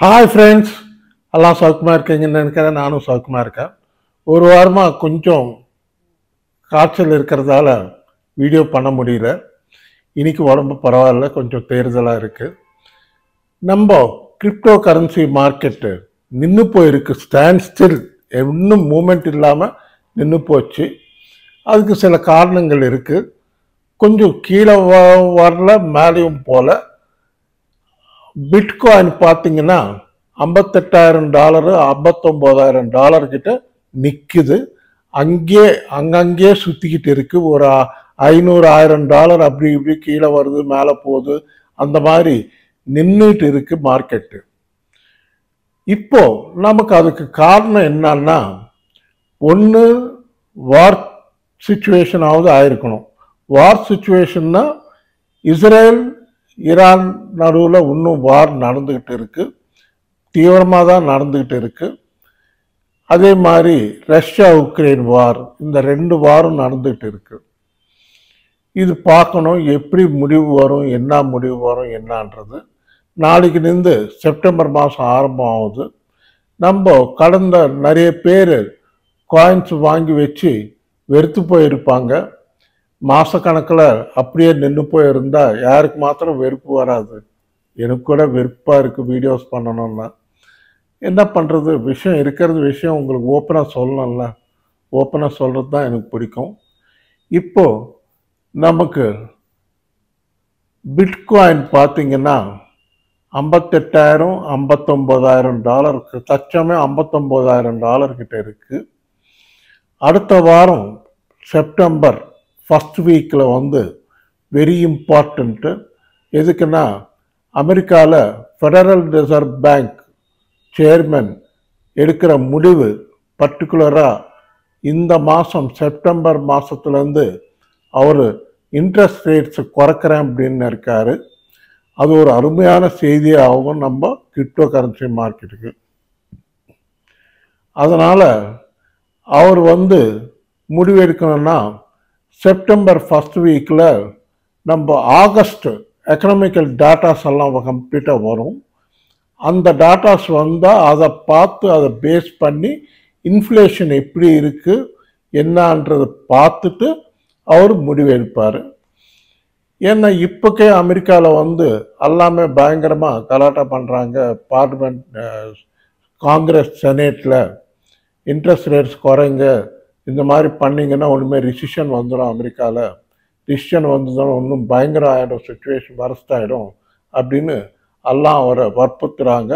Hi friends, எல்லாம் சௌக்கியமாக இருக்கீங்கன்னு நினைக்கிறேன். நானும் சௌக்கியமாக இருக்கேன். ஒரு வாரமாக கொஞ்சம் காய்ச்சல் இருக்கிறதால வீடியோ பண்ண முடியல. இன்னைக்கு உடம்பு பரவாயில்ல, கொஞ்சம் தேறுதலாக இருக்குது. நம்ம கிரிப்டோ கரன்சி மார்க்கெட்டு நின்று போயிருக்கு. ஸ்டாண்ட் ஸ்டில், இன்னும் மூமெண்ட் இல்லாமல் நின்று போச்சு. அதுக்கு சில காரணங்கள் இருக்குது. கொஞ்சம் கீழே வரல, மேலேயும் போல. பிட்காயின் பார்த்தீங்கன்னா $58,000 $59,000 கிட்ட நிற்குது. அங்கங்கே சுற்றிக்கிட்டு இருக்கு. ஒரு $500,000 அப்படி இப்படி கீழே வருது, மேலே போகுது, அந்த மாதிரி நின்றுட்டு இருக்கு மார்க்கெட்டு. இப்போ நமக்கு அதுக்கு காரணம் என்னன்னா, ஒன்று வார் சுச்சுவேஷனாவது ஆயிருக்கணும். வார் சுச்சுவேஷன்னா இஸ்ரேல் ஈரான் நடுவில் இன்னும் வார் நடந்துக்கிட்டு இருக்கு, தீவிரமாக தான் நடந்துக்கிட்டு இருக்கு. அதே மாதிரி ரஷ்யா உக்ரைன் வார், இந்த 2 வாரும் நடந்துகிட்டு இருக்கு. இது பார்க்கணும் எப்படி முடிவு வரும், என்ன முடிவு வரும் என்னன்றது. நாளைக்கு நின்று செப்டம்பர் மாதம் ஆரம்பம் ஆகுது. நம்ம கடந்த நிறைய பேர் காயின்ஸ் வாங்கி வச்சு வெறுத்து போயிருப்பாங்க. மாதக்கணக்கில் அப்படியே நின்று போயிருந்தா யாருக்கு மாத்திரம் வெறுப்பு வராது? எனக்கு கூட வெறுப்பாக இருக்குது வீடியோஸ் பண்ணணும்னா. என்ன பண்ணுறது, விஷயம் இருக்கிறது விஷயம் உங்களுக்கு ஓப்பனாக சொல்லணும்ல. ஓப்பனாக சொல்கிறது தான் எனக்கு பிடிக்கும். இப்போது நமக்கு பிட்காயின் பார்த்தீங்கன்னா $58,000 $59,000 தச்சமே $59,000 கிட்ட இருக்குது. அடுத்த வாரம் செப்டம்பர் ஃபஸ்ட் வீக்கில் வெரி இம்பார்ட்டண்ட்டு. எதுக்குன்னா, அமெரிக்காவில் ஃபெடரல் ரிசர்வ் பேங்க் சேர்மன் எடுக்கிற முடிவு பர்டிகுலராக இந்த மாதம் செப்டம்பர் மாதத்துலேருந்து அவர் இன்ட்ரெஸ்ட் ரேட்ஸை குறைக்கிறேன் அப்படின்னு இருக்காரு. அது ஒரு அருமையான செய்தியாகும் நம்ம கிரிப்டோ கரன்சி மார்க்கெட்டுக்கு. அதனால் அவர் முடிவு எடுக்கணும்னா செப்டம்பர் ஃபஸ்ட் வீக்கில் நம்ம ஆகஸ்ட் எக்கனாமிக்கல் டேட்டாஸ் எல்லாம் கம்ப்ளீட்டாக வரும். அந்த டேட்டாஸ் வந்தால் அதை பார்த்து அதை பேஸ் பண்ணி இன்ஃப்ளேஷன் எப்படி இருக்குது என்னன்றதை பார்த்துட்டு அவர் முடிவு எடுப்பார். ஏன்னா இப்போக்கே அமெரிக்காவில் எல்லாமே பயங்கரமாக கலாட்டா பண்ணுறாங்க. பார்லிமெண்ட், காங்கிரஸ், செனேட்டில் இன்ட்ரெஸ்ட் ரேட்ஸ் குறைங்க, இந்த மாதிரி பண்ணிங்கன்னா ஒன்றுமே ரிசிஷன் வந்துடும். அமெரிக்காவில் ரிசிஷன் வந்ததுன்னா ஒன்றும் பயங்கரம் ஆகிடும், சுச்சுவேஷன் வரஸ்ட் ஆகிடும் அப்படின்னு எல்லாம் அவரை வற்புறுத்துறாங்க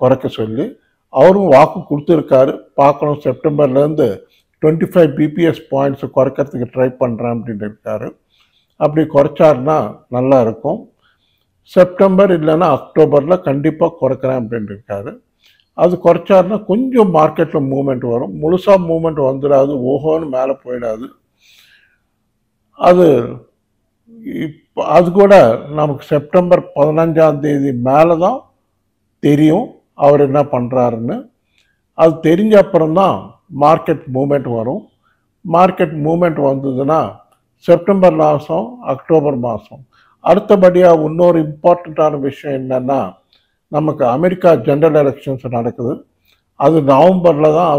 குறைக்க சொல்லி. அவரும் வாக்கு கொடுத்துருக்காரு. பார்க்கணும், செப்டம்பர்லேருந்து 25 பிபிஎஸ் பாயிண்ட்ஸை குறைக்கிறதுக்கு ட்ரை பண்ணுறேன் அப்படின்னு இருக்காரு. அப்படி குறைச்சாருன்னா நல்லா இருக்கும். செப்டம்பர் இல்லைன்னா அக்டோபரில் கண்டிப்பாக குறைக்கிறேன் அப்படின்னு இருக்காரு. அது குறைச்சாருன்னா கொஞ்சம் மார்க்கெட்டில் மூவ்மெண்ட் வரும். முழுசாக மூவ்மெண்ட் வந்துடாது, ஓஹோன்னு மேலே போயிடாது. அது கூட நமக்கு செப்டம்பர் 15 மேலே தான் தெரியும் அவர் என்ன பண்ணுறாருன்னு. அது தெரிஞ்ச அப்புறம்தான் மார்க்கெட் மூவ்மெண்ட் வரும். மார்க்கெட் மூவ்மெண்ட் வந்ததுன்னா செப்டம்பர் மாதம், அக்டோபர் மாதம். அடுத்தபடியாக இன்னொரு இம்பார்ட்டண்ட்டான விஷயம் என்னென்னா, நமக்கு அமெரிக்கா ஜெனரல் எலெக்ஷன்ஸ் நடக்குது. அது நவம்பரில் தான்,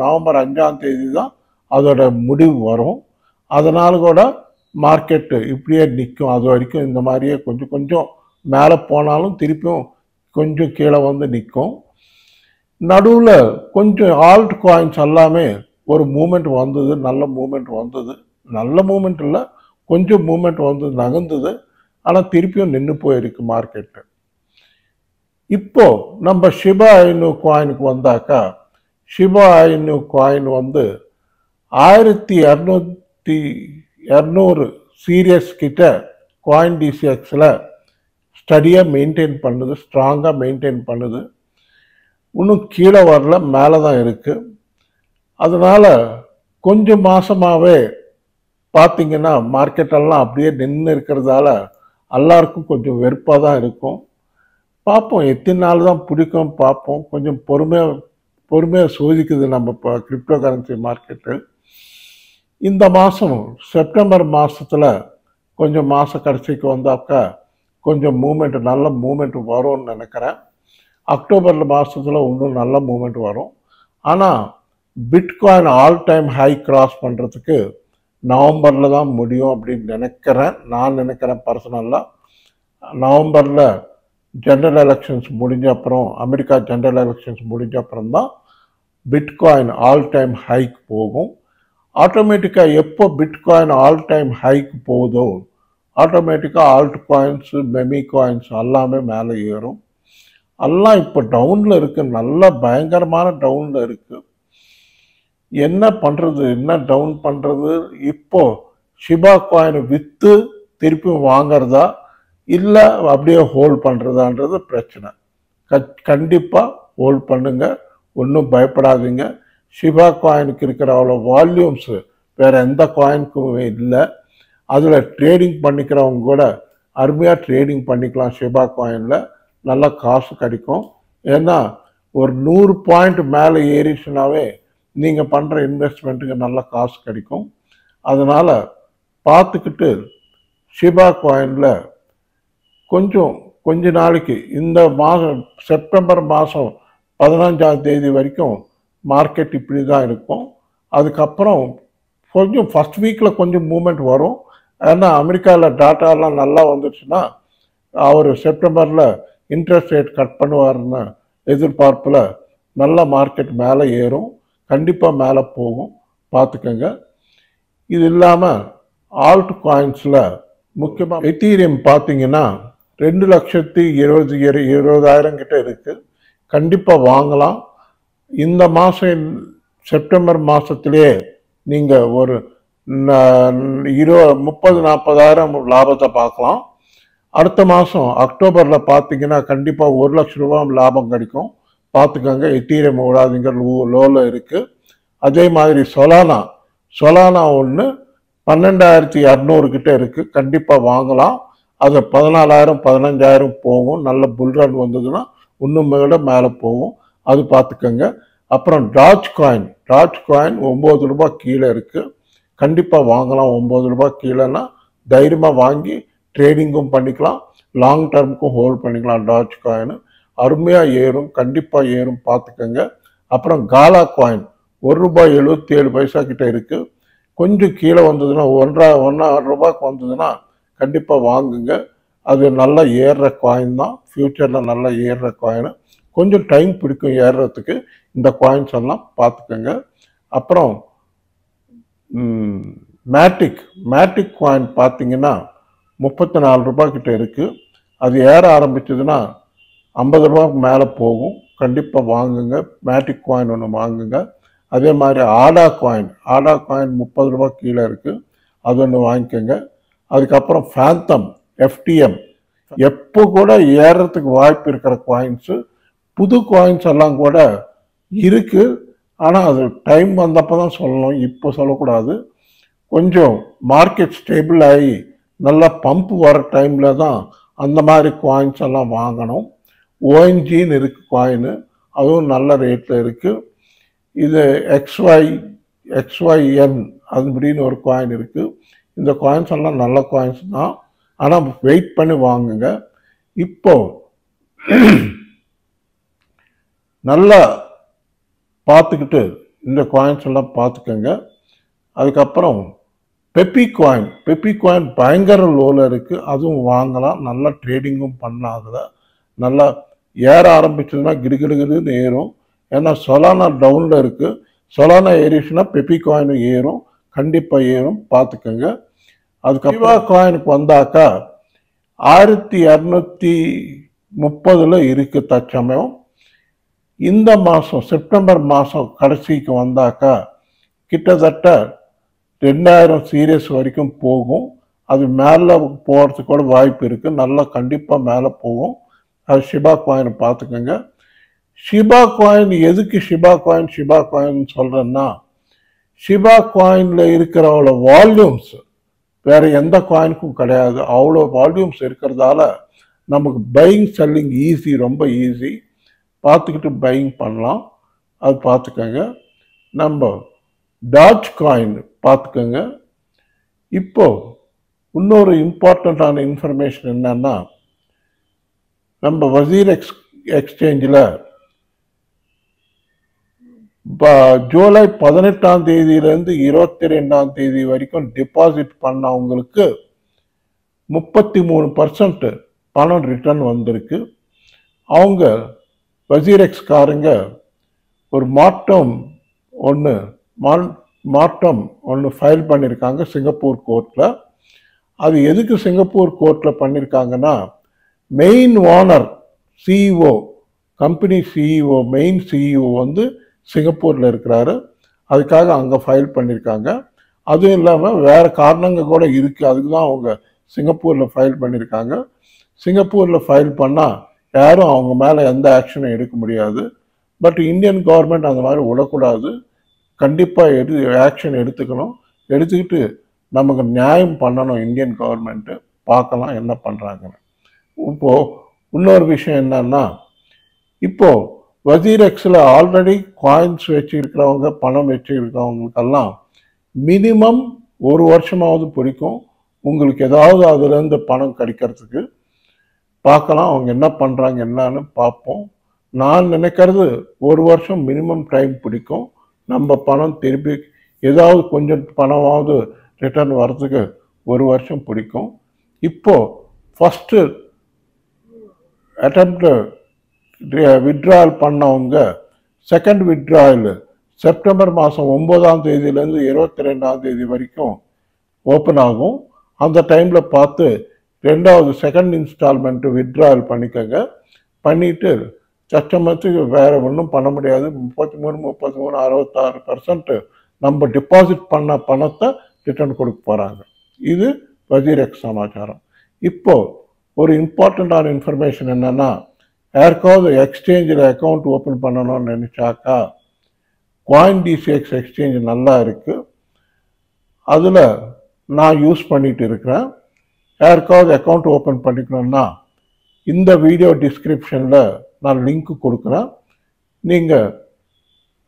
நவம்பர் 5 தான் அதோட முடிவு வரும். அதனால் கூட மார்க்கெட்டு இப்படியே நிற்கும். அது வரைக்கும் இந்த மாதிரியே கொஞ்சம் கொஞ்சம் மேலே போனாலும் திருப்பியும் கொஞ்சம் கீழே நிற்கும். நடுவில் கொஞ்சம் ஆல்ட் காயின்ஸ் எல்லாமே ஒரு மூமெண்ட் வந்தது, நல்ல மூமெண்ட் வந்தது. நல்ல மூமெண்ட் இல்லை, கொஞ்சம் மூமெண்ட் நகர்ந்தது. ஆனால் திருப்பியும் நின்று போயிருக்கு மார்க்கெட்டு. இப்போ நம்ம ஷிபா ஐனு காயினுக்கு வந்தாக்கா, ஷிபா ஐனு காயின் 1200 சீரியஸ் கிட்ட காயின் டிசிஎக்ஸில் ஸ்டடியாக மெயின்டைன் பண்ணுது, ஸ்ட்ராங்காக மெயின்டைன் பண்ணுது. இன்னும் கீழே வரல, மேலே தான் இருக்குது. அதனால் கொஞ்சம் மாதமாகவே பார்த்திங்கன்னா மார்க்கெட்டெல்லாம் அப்படியே நின்று இருக்கிறதால எல்லாருக்கும் கொஞ்சம் வெறுப்பாக தான் இருக்கும். பார்ப்போம், எத்தனை நாள் தான் பிடிக்கும் பார்ப்போம். கொஞ்சம் பொறுமையாக சோதிக்குது நம்ம இப்போ கிரிப்டோ கரன்சி மார்க்கெட்டு. இந்த மாதம் செப்டம்பர் மாதத்தில் கொஞ்சம் மாத கடைசிக்கு வந்தாக்கா கொஞ்சம் மூமெண்ட், நல்ல மூமெண்ட் வரும்னு நினைக்கிறேன். அக்டோபர் மாதத்தில் இன்னும் நல்ல மூமெண்ட் வரும். ஆனால் bitcoin all time high cross பண்ணுறதுக்கு நவம்பரில் தான் முடியும் அப்படின்னு நான் நினைக்கிறேன் பர்சனலாக. நவம்பரில் ஜெனரல் எலெக்ஷன்ஸ் முடிஞ்ச அப்புறம், அமெரிக்கா ஜெனரல் எலெக்ஷன்ஸ் முடிஞ்ச அப்புறம் தான் பிட்காயின் ஆல் டைம் ஹைக் போகும். ஆட்டோமேட்டிக்காக எப்போ பிட்காயின் ஆல் டைம் ஹைக் போகுதோ ஆட்டோமேட்டிக்காக ஆல்ட் காயின்ஸு, மெமி காயின்ஸ் எல்லாமே மேலே ஏறும். எல்லாம் இப்போ டவுனில் இருக்குது, நல்ல பயங்கரமான டவுனில் இருக்குது. என்ன பண்ணுறது, என்ன டவுன் பண்ணுறது? இப்போ ஷிபா காயின் விற்று திருப்பி வாங்கிறதா இல்லை அப்படியே ஹோல்ட் பண்ணுறதான்றது பிரச்சனை. கண்டிப்பாக ஹோல்ட் பண்ணுங்க, ஒன்றும் பயப்படாதீங்க. ஷிபா காயினுக்கு இருக்கிற அவ்வளோ வால்யூம்ஸு வேறு எந்த காயினுக்குமே இல்லை. அதில் ட்ரேடிங் பண்ணிக்கிறவங்க கூட அருமையாக ட்ரேடிங் பண்ணிக்கலாம். ஷிபா காயினில் நல்லா காசு கிடைக்கும். ஏன்னா ஒரு 100 பாயிண்ட் மேலே ஏறிச்சுனாவே நீங்கள் பண்ணுற இன்வெஸ்ட்மெண்ட்டுக்கு நல்ல காசு கிடைக்கும். அதனால் பார்த்துக்கிட்டு ஷிபா காயினில் கொஞ்ச நாளைக்கு இந்த மாதம் செப்டம்பர் மாதம் 15ஆம் தேதி வரைக்கும் மார்க்கெட் இப்படி தான் இருக்கும். அதுக்கப்புறம் கொஞ்சம் ஃபஸ்ட் வீக்கில் கொஞ்சம் மூமெண்ட் வரும். ஏன்னா அமெரிக்காவில் டாட்டாலாம் நல்லா வந்துடுச்சுன்னா அவர் செப்டம்பரில் இன்ட்ரெஸ்ட் ரேட் கட் பண்ணுவார்னு எதிர்பார்ப்பில் நல்ல மார்க்கெட் மேலே ஏறும், கண்டிப்பாக மேலே போகும், பார்த்துக்கங்க. இது இல்லாமல் ஆல்ட் காயின்ஸில் முக்கியமாக எத்தீரியம் பார்த்தீங்கன்னா 2,20,000 கிட்ட இருக்குது. கண்டிப்பாக வாங்கலாம். இந்த மாதம் செப்டம்பர் மாதத்திலே நீங்கள் ஒரு 30,000-40,000 லாபத்தை பார்க்கலாம். அடுத்த மாதம் அக்டோபரில் பார்த்தீங்கன்னா கண்டிப்பாக 1 லட்ச ரூபா லாபம் கிடைக்கும், பார்த்துக்கோங்க. எத்தீரியம் விடாதீங்க, லோவில் இருக்குது. அதே மாதிரி சொலானா ஒன்று 12,200 கிட்ட இருக்குது, கண்டிப்பாக வாங்கலாம். அது 14,000-15,000 போகும். நல்ல புல்ரன் வந்ததுன்னா இன்னும் விட மேலே போகும், அது பார்த்துக்கோங்க. அப்புறம் டாஜ் காயின் 9 ரூபாய் கீழே இருக்குது, கண்டிப்பாக வாங்கலாம். 9 ரூபாய் கீழேன்னா தைரியமாக வாங்கி ட்ரேடிங்கும் பண்ணிக்கலாம், லாங் டர்முக்கும் ஹோல்ட் பண்ணிக்கலாம். டாஜ் காயின் அருமையாக ஏறும், கண்டிப்பாக ஏறும், பார்த்துக்கோங்க. அப்புறம் காலா காயின் 1 ரூபாய் 77 பைசா கிட்ட இருக்குது. கொஞ்சம் கீழே வந்ததுன்னா 1.5 ரூபாய்க்கு வந்ததுன்னா கண்டிப்பாக வாங்குங்க. அது நல்லா ஏறுற காயின் தான், ஃப்யூச்சரில் நல்லா ஏறுற காயின். கொஞ்சம் டைம் பிடிக்கும் ஏறுறதுக்கு. இந்த காயின்ஸ் எல்லாம் பார்த்துக்கோங்க. அப்புறம் மேட்டிக் காயின் பார்த்தீங்கன்னா 34 ரூபாய் கிட்ட இருக்குது. அது ஏற ஆரம்பிச்சதுன்னா 50 ரூபாய்க்கு மேலே போகும், கண்டிப்பாக வாங்குங்க. மேட்டிக் காயின் ஒன்று வாங்குங்க. அதே மாதிரி ஆடா காயின் 30 ரூபாய் கீழே இருக்குது, அது ஒன்று வாங்கிக்கோங்க. அதுக்கப்புறம் ஃபேந்தம் FTM எப்போ கூட ஏறுறதுக்கு வாய்ப்பு இருக்கிற காயின்ஸு. புது காயின்ஸ் எல்லாம் கூட இருக்குது, ஆனால் அது டைம் வந்தப்போ தான் சொல்லணும், இப்போ சொல்லக்கூடாது. கொஞ்சம் மார்க்கெட் ஸ்டேபிள் ஆகி நல்லா பம்ப் வர டைமில் தான் அந்த மாதிரி காயின்ஸ் எல்லாம் வாங்கணும். ONGன்னு இருக்குது காயின், அதுவும் நல்ல ரேட்டில் இருக்குது. இது XYN அதுபடின்னு ஒரு காயின் இருக்குது. இந்த காயின்ஸ் எல்லாம் நல்ல காயின்ஸ் தான், ஆனால் வெயிட் பண்ணி வாங்குங்க. இப்போ நல்லா பார்த்துக்கிட்டு இந்த காயின்ஸ் எல்லாம் பார்த்துக்கோங்க. அதுக்கப்புறம் பெப்பி காயின் பயங்கர லோவில் இருக்குது, அதுவும் வாங்கலாம். நல்லா ட்ரேடிங்கும் பண்ணாத, நல்லா ஏற ஆரம்பிச்சதுன்னா கிடுகிடுன்னு ஏறும். ஏன்னா சொலானா டவுனில் இருக்குது, சொலானா ஏறிச்சுன்னா பெப்பி காயினும் ஏறும், கண்டிப்பாக ஏறும், பார்த்துக்கோங்க. அதுக்கப்புறம் காயினுக்கு வந்தாக்கா 1230 இருக்குது தற்சமயம். இந்த மாதம் செப்டம்பர் மாதம் கடைசிக்கு வந்தாக்கா கிட்டத்தட்ட 2000 சீரியஸ் வரைக்கும் போகும். அது மேலே போகிறதுக்கு கூட வாய்ப்பு இருக்குது, நல்லா கண்டிப்பாக மேலே போகும். அது ஷிபா காயின் பார்த்துக்கோங்க. ஷிபா காயின் எதுக்கு ஷிபா காயின் சொல்கிறேன்னா, ஷிபா காயினில் இருக்கிற அவ்வளோ வால்யூம்ஸ் வேறு எந்த காயினுக்கும் கிடையாது. அவ்வளோ வால்யூம்ஸ் இருக்கிறதால நமக்கு பையிங் செல்லிங் ஈஸி, ரொம்ப ஈஸி, பார்த்துக்கிட்டு பையிங் பண்ணலாம். அது பார்த்துக்கோங்க. நம்ம டாஜ் காயின் பார்த்துக்கோங்க. இப்போ இன்னொரு இம்பார்ட்டண்ட்டான இன்ஃபர்மேஷன் என்னன்னா, நம்ம வசீரெக்ஸ் எக்ஸ்சேஞ்சில் ஜூலை 18ஆம் தேதியிலேருந்து 22ஆம் தேதி வரைக்கும் டெபாசிட் பண்ணவங்களுக்கு 33% பணம் ரிட்டர்ன் வந்திருக்கு. அவங்க வசீரெக்ஸ்காரங்க ஒரு மாற்றம் ஒன்று ஃபைல் பண்ணியிருக்காங்க சிங்கப்பூர் கோர்ட்டில். அது எதுக்கு சிங்கப்பூர் கோர்ட்டில் பண்ணியிருக்காங்கன்னா, main owner CEO, company CEO, main CEO வந்து சிங்கப்பூரில் இருக்கிறாரு. அதுக்காக அங்கே ஃபைல் பண்ணியிருக்காங்க. அதுவும் இல்லாமல் வேறு காரணங்கள் கூட இருக்குது. அதுக்கு தான் அவங்க சிங்கப்பூரில் ஃபைல் பண்ணியிருக்காங்க. சிங்கப்பூரில் ஃபைல் பண்ணால் யாரும் அவங்க மேலே எந்த ஆக்ஷனும் எடுக்க முடியாது. பட் இந்தியன் கவர்மெண்ட் அந்த மாதிரி விடக்கூடாது. கண்டிப்பாக ஆக்ஷன் எடுத்துக்கணும். எடுத்துக்கிட்டு நமக்கு நியாயம் பண்ணணும் இந்தியன் கவர்மெண்ட்டு. பார்க்கலாம் என்ன பண்ணுறாங்கன்னு. இப்போது இன்னொரு விஷயம் என்னன்னா, இப்போது வசீரெக்ஸில் ஆல்ரெடி காயின்ஸ் வச்சுருக்கிறவங்க, பணம் வச்சுருக்கிறவங்களுக்கெல்லாம் மினிமம் 1 வருஷமாவது பிடிக்கும் உங்களுக்கு ஏதாவது அதுலேருந்து பணம் கிடைக்கிறதுக்கு. பார்க்கலாம் அவங்க என்ன பண்ணுறாங்க என்னன்னு பார்ப்போம். நான் நினைக்கிறது 1 வருஷம் மினிமம் டைம் பிடிக்கும். நம்ம பணம் திருப்பி ஏதாவது கொஞ்சம் பணமாவது ரிட்டர்ன் வர்றதுக்கு 1 வருஷம் பிடிக்கும். இப்போது ஃபஸ்ட்டு அட்டெம்ப்ட் வித்ட்ராயல் பண்ணவங்க செகண்ட் வித்ட்ராயல் செப்டம்பர் மாதம் 9ஆம் தேதியிலேருந்து 22ஆம் தேதி வரைக்கும் ஓப்பன் ஆகும். அந்த டைமில் பார்த்து ரெண்டாவது செகண்ட் இன்ஸ்டால்மெண்ட்டு வித்ட்ராயல் பண்ணிக்கோங்க. பண்ணிவிட்டு கஸ்டமர்ஸுக்கு வேறு ஒன்றும் பண்ண முடியாது. 66% நம்ம டிபாசிட் பண்ண பணத்தை ரிட்டர்ன் கொடுக்க போகிறாங்க. இது வசீரெக்ஸ் சமாச்சாரம். இப்போது ஒரு இம்பார்ட்டண்ட்டான இன்ஃபர்மேஷன் என்னென்னா, யாருக்காவது எக்ஸ்சேஞ்சில் அக்கௌண்ட் ஓப்பன் பண்ணணும்னு நினச்சாக்கா CoinDCX எக்ஸ்சேஞ்ச் நல்லா இருக்குது. அதில் நான் யூஸ் பண்ணிகிட்டு இருக்கிறேன். யாருக்காவது அக்கௌண்ட் ஓப்பன் பண்ணிக்கணும்னா இந்த வீடியோ டிஸ்கிரிப்ஷனில் நான் லிங்க் கொடுக்குறேன். நீங்கள்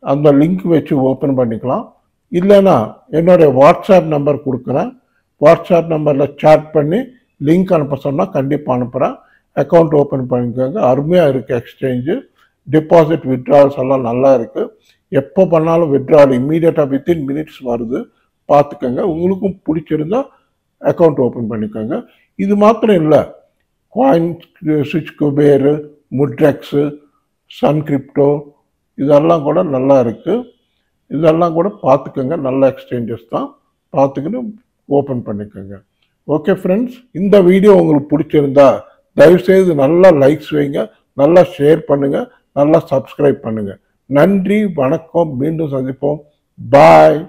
அந்த லிங்க் வச்சு ஓப்பன் பண்ணிக்கலாம். இல்லைன்னா என்னுடைய வாட்ஸ்அப் நம்பர் கொடுக்குறேன். வாட்ஸ்அப் நம்பரில் சேட் பண்ணி லிங்க் அனுப்ப சொன்னால் கண்டிப்பாக அனுப்புகிறேன். அக்கௌண்ட் ஓப்பன் பண்ணிக்கோங்க. அருமையாக இருக்குது எக்ஸ்சேஞ்சு. டிபாசிட் வித்ட்ரால்ஸ் எல்லாம் நல்லா இருக்குது. எப்போ பண்ணாலும் வித்ட்ரால் இம்மீடியட்டாக வித்தின் மினிட்ஸ் வருது. பார்த்துக்கோங்க. உங்களுக்கும் பிடிச்சிருந்தா அக்கௌண்ட் ஓப்பன் பண்ணிக்கோங்க. இது மாத்திரம் இல்லை, காயின் ஸ்விட்ச் குபேரு, முட்ரெக்ஸு, சன் கிரிப்டோ இதெல்லாம் கூட நல்லா இருக்குது. இதெல்லாம் கூட பார்த்துக்கோங்க. நல்ல எக்ஸ்சேஞ்சஸ் தான். பார்த்துக்கிட்டு ஓப்பன் பண்ணிக்கோங்க. ஓகே ஃப்ரெண்ட்ஸ், இந்த வீடியோ உங்களுக்கு பிடிச்சிருந்தா தயவுசெய்து நல்லா லைக்ஸ் வைங்க, நல்லா ஷேர் பண்ணுங்கள், நல்லா சப்ஸ்கிரைப் பண்ணுங்கள். நன்றி, வணக்கம். மீண்டும் சந்திப்போம். பாய்.